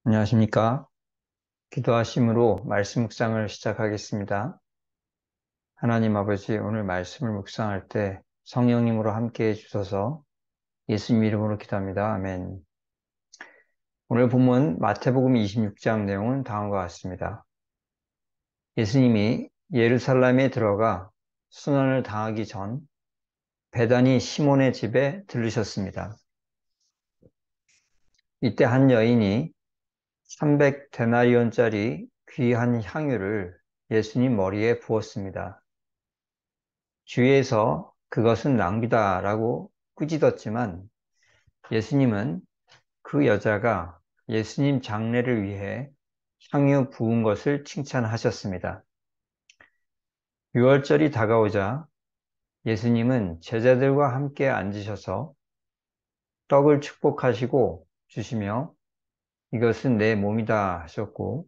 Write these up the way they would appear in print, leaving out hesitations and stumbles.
안녕하십니까? 기도하심으로 말씀 묵상을 시작하겠습니다. 하나님 아버지, 오늘 말씀을 묵상할 때 성령님으로 함께 해주셔서 예수님 이름으로 기도합니다. 아멘. 오늘 본문 마태복음 26장 내용은 다음과 같습니다. 예수님이 예루살렘에 들어가 순환을 당하기 전 베다니 시몬의 집에 들르셨습니다. 이때 한 여인이 300데나리온짜리 귀한 향유를 예수님 머리에 부었습니다. 주위에서 그것은 낭비다라고 꾸짖었지만 예수님은 그 여자가 예수님 장례를 위해 향유 부은 것을 칭찬하셨습니다. 유월절이 다가오자 예수님은 제자들과 함께 앉으셔서 떡을 축복하시고 주시며 이것은 내 몸이다 하셨고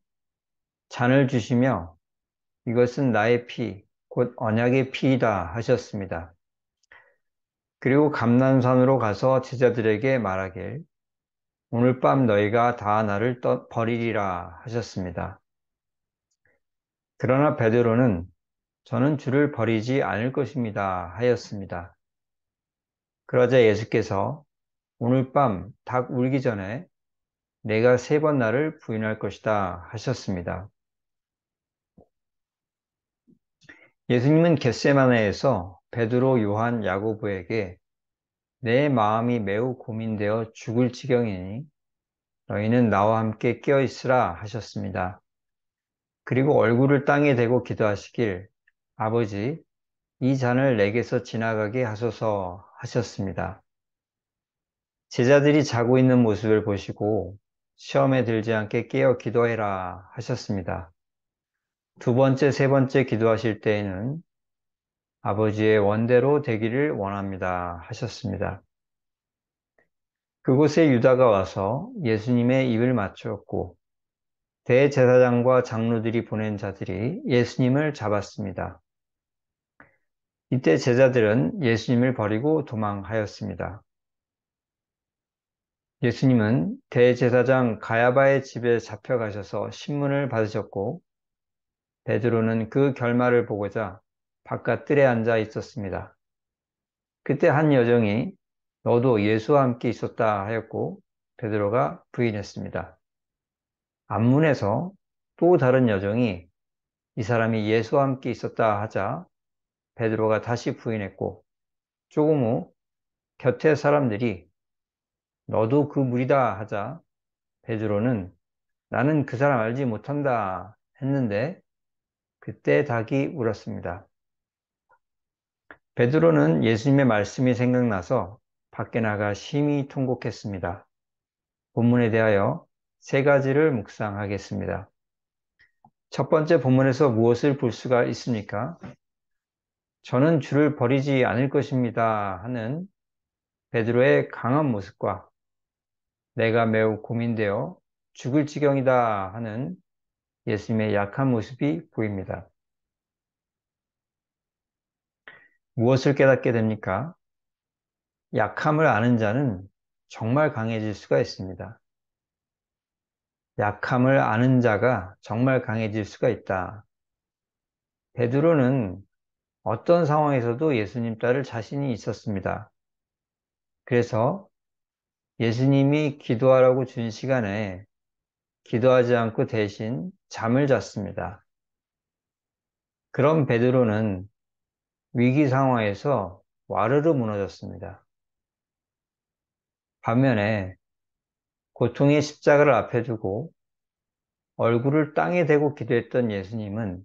잔을 주시며 이것은 나의 피, 곧 언약의 피이다 하셨습니다. 그리고 감람산으로 가서 제자들에게 말하길 오늘 밤 너희가 다 나를 버리리라 하셨습니다. 그러나 베드로는 저는 주를 버리지 않을 것입니다 하였습니다. 그러자 예수께서 오늘 밤 닭 울기 전에 내가 3번 나를 부인할 것이다 하셨습니다. 예수님은 겟세마네에서 베드로, 요한, 야고보에게 내 마음이 매우 고민되어 죽을 지경이니 너희는 나와 함께 깨어 있으라 하셨습니다. 그리고 얼굴을 땅에 대고 기도하시길 아버지, 이 잔을 내게서 지나가게 하소서 하셨습니다. 제자들이 자고 있는 모습을 보시고 시험에 들지 않게 깨어 기도해라 하셨습니다. 두 번째, 세 번째 기도하실 때에는 아버지의 원대로 되기를 원합니다 하셨습니다. 그곳에 유다가 와서 예수님의 입을 맞추었고 대제사장과 장로들이 보낸 자들이 예수님을 잡았습니다. 이때 제자들은 예수님을 버리고 도망하였습니다. 예수님은 대제사장 가야바의 집에 잡혀가셔서 신문을 받으셨고 베드로는 그 결말을 보고자 바깥 뜰에 앉아 있었습니다. 그때 한 여정이 너도 예수와 함께 있었다 하였고 베드로가 부인했습니다. 앞문에서 또 다른 여정이 이 사람이 예수와 함께 있었다 하자 베드로가 다시 부인했고 조금 후 곁에 사람들이 너도 그 무리다 하자 베드로는 나는 그 사람 알지 못한다 했는데 그때 닭이 울었습니다. 베드로는 예수님의 말씀이 생각나서 밖에 나가 심히 통곡했습니다. 본문에 대하여 3가지를 묵상하겠습니다. 첫 번째 본문에서 무엇을 볼 수가 있습니까? 저는 주를 버리지 않을 것입니다 하는 베드로의 강한 모습과 내가 매우 고민되어 죽을 지경이다 하는 예수님의 약한 모습이 보입니다. 무엇을 깨닫게 됩니까? 약함을 아는 자는 정말 강해질 수가 있습니다. 약함을 아는 자가 정말 강해질 수가 있다. 베드로는 어떤 상황에서도 예수님 따를 자신이 있었습니다. 그래서 예수님이 기도하라고 준 시간에 기도하지 않고 대신 잠을 잤습니다. 그런 베드로는 위기 상황에서 와르르 무너졌습니다. 반면에 고통의 십자가를 앞에 두고 얼굴을 땅에 대고 기도했던 예수님은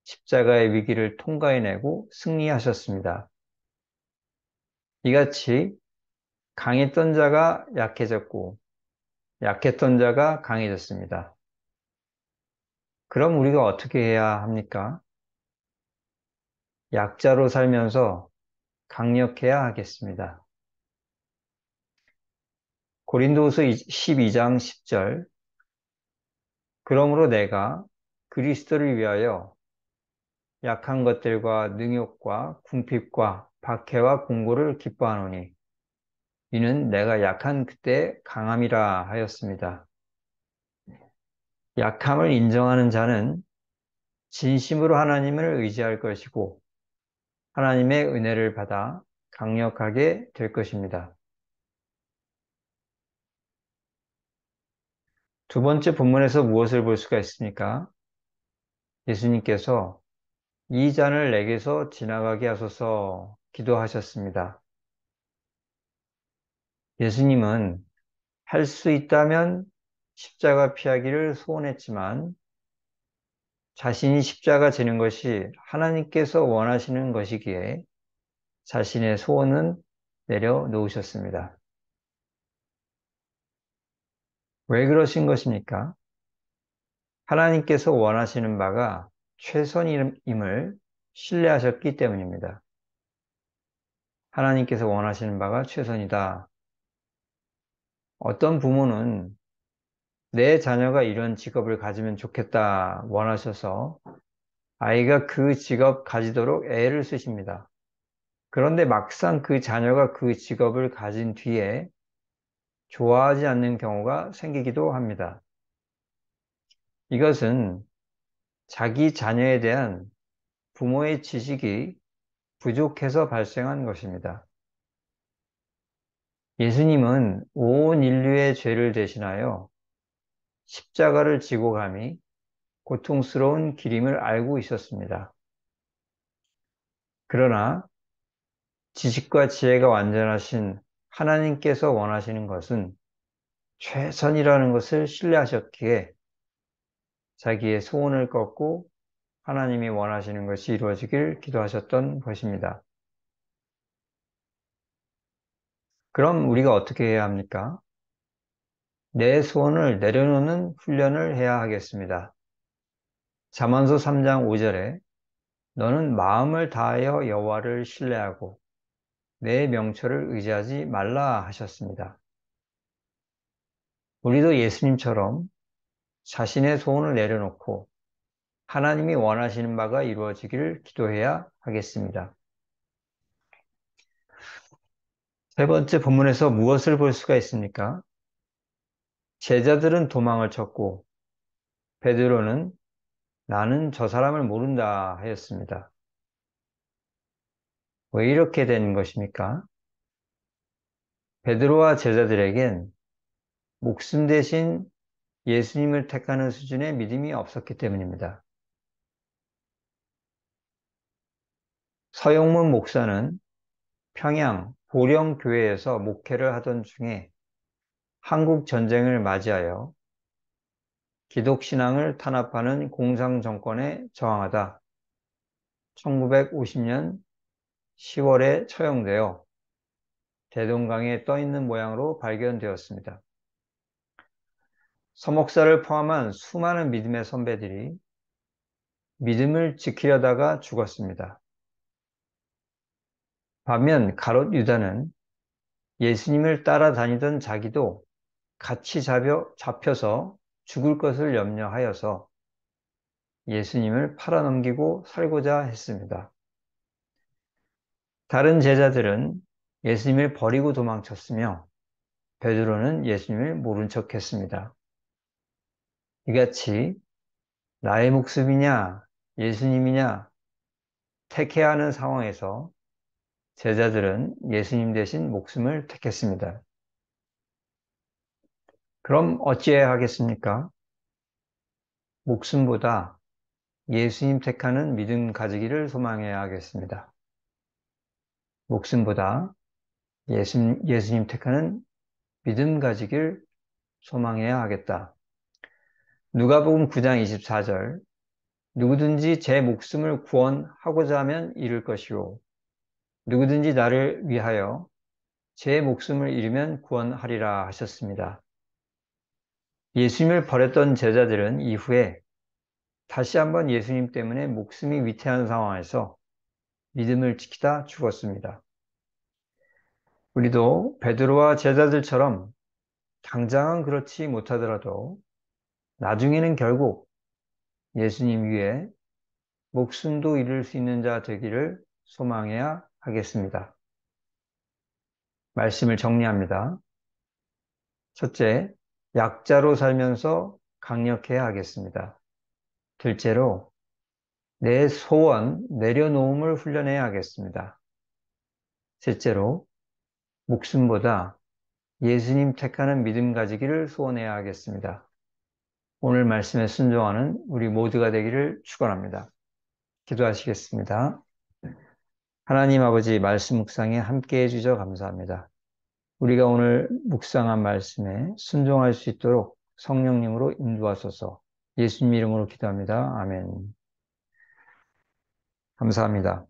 십자가의 위기를 통과해내고 승리하셨습니다. 이같이 강했던 자가 약해졌고 약했던 자가 강해졌습니다. 그럼 우리가 어떻게 해야 합니까? 약자로 살면서 강력해야 하겠습니다. 고린도후서 12장 10절 그러므로 내가 그리스도를 위하여 약한 것들과 능욕과 궁핍과 박해와 공고를 기뻐하노니 이는 내가 약한 그때 강함이라 하였습니다. 약함을 인정하는 자는 진심으로 하나님을 의지할 것이고 하나님의 은혜를 받아 강력하게 될 것입니다. 두 번째 본문에서 무엇을 볼 수가 있습니까? 예수님께서 이 잔을 내게서 지나가게 하소서 기도하셨습니다. 예수님은 할 수 있다면 십자가 피하기를 소원했지만 자신이 십자가 지는 것이 하나님께서 원하시는 것이기에 자신의 소원은 내려놓으셨습니다. 왜 그러신 것입니까? 하나님께서 원하시는 바가 최선임을 신뢰하셨기 때문입니다. 하나님께서 원하시는 바가 최선이다. 어떤 부모는 내 자녀가 이런 직업을 가지면 좋겠다 원하셔서 아이가 그 직업 가지도록 애를 쓰십니다. 그런데 막상 그 자녀가 그 직업을 가진 뒤에 좋아하지 않는 경우가 생기기도 합니다. 이것은 자기 자녀에 대한 부모의 지식이 부족해서 발생한 것입니다. 예수님은 온 인류의 죄를 대신하여 십자가를 지고 감히 고통스러운 길임을 알고 있었습니다. 그러나 지식과 지혜가 완전하신 하나님께서 원하시는 것은 최선이라는 것을 신뢰하셨기에 자기의 소원을 꺾고 하나님이 원하시는 것이 이루어지길 기도하셨던 것입니다. 그럼 우리가 어떻게 해야 합니까? 내 소원을 내려놓는 훈련을 해야 하겠습니다. 잠언서 3장 5절에 너는 마음을 다하여 여호와를 신뢰하고 내 명철을 의지하지 말라 하셨습니다. 우리도 예수님처럼 자신의 소원을 내려놓고 하나님이 원하시는 바가 이루어지기를 기도해야 하겠습니다. 세 번째 본문에서 무엇을 볼 수가 있습니까? 제자들은 도망을 쳤고 베드로는 나는 저 사람을 모른다 하였습니다. 왜 이렇게 된 것입니까? 베드로와 제자들에겐 목숨 대신 예수님을 택하는 수준의 믿음이 없었기 때문입니다. 서영문 목사는 평양 보령교회에서 목회를 하던 중에 한국 전쟁을 맞이하여 기독신앙을 탄압하는 공산정권에 저항하다 1950년 10월에 처형되어 대동강에 떠있는 모양으로 발견되었습니다. 서목사를 포함한 수많은 믿음의 선배들이 믿음을 지키려다가 죽었습니다. 반면 가롯 유다는 예수님을 따라다니던 자기도 같이 잡혀서 죽을 것을 염려하여서 예수님을 팔아넘기고 살고자 했습니다. 다른 제자들은 예수님을 버리고 도망쳤으며 베드로는 예수님을 모른 척했습니다. 이같이 나의 목숨이냐 예수님이냐 택해야 하는 상황에서 제자들은 예수님 대신 목숨을 택했습니다. 그럼 어찌해야 하겠습니까? 목숨보다 예수님 택하는 믿음 가지기를 소망해야 하겠습니다. 목숨보다 예수님 택하는 믿음 가지길 소망해야 하겠다. 누가복음 9장 24절 누구든지 제 목숨을 구원하고자 하면 잃을 것이요 누구든지 나를 위하여 제 목숨을 잃으면 구원하리라 하셨습니다. 예수님을 버렸던 제자들은 이후에 다시 한번 예수님 때문에 목숨이 위태한 상황에서 믿음을 지키다 죽었습니다. 우리도 베드로와 제자들처럼 당장은 그렇지 못하더라도 나중에는 결국 예수님 위에 목숨도 잃을 수 있는 자 되기를 소망해야 하겠습니다. 말씀을 정리합니다. 첫째, 약자로 살면서 강력해야 하겠습니다. 둘째로, 내 소원 내려놓음을 훈련해야 하겠습니다. 셋째로, 목숨보다 예수님 택하는 믿음 가지기를 소원해야 하겠습니다. 오늘 말씀에 순종하는 우리 모두가 되기를 축원합니다. 기도하시겠습니다. 하나님 아버지 말씀 묵상에 함께 해주셔서 감사합니다. 우리가 오늘 묵상한 말씀에 순종할 수 있도록 성령님으로 인도하소서. 예수님 이름으로 기도합니다. 아멘. 감사합니다.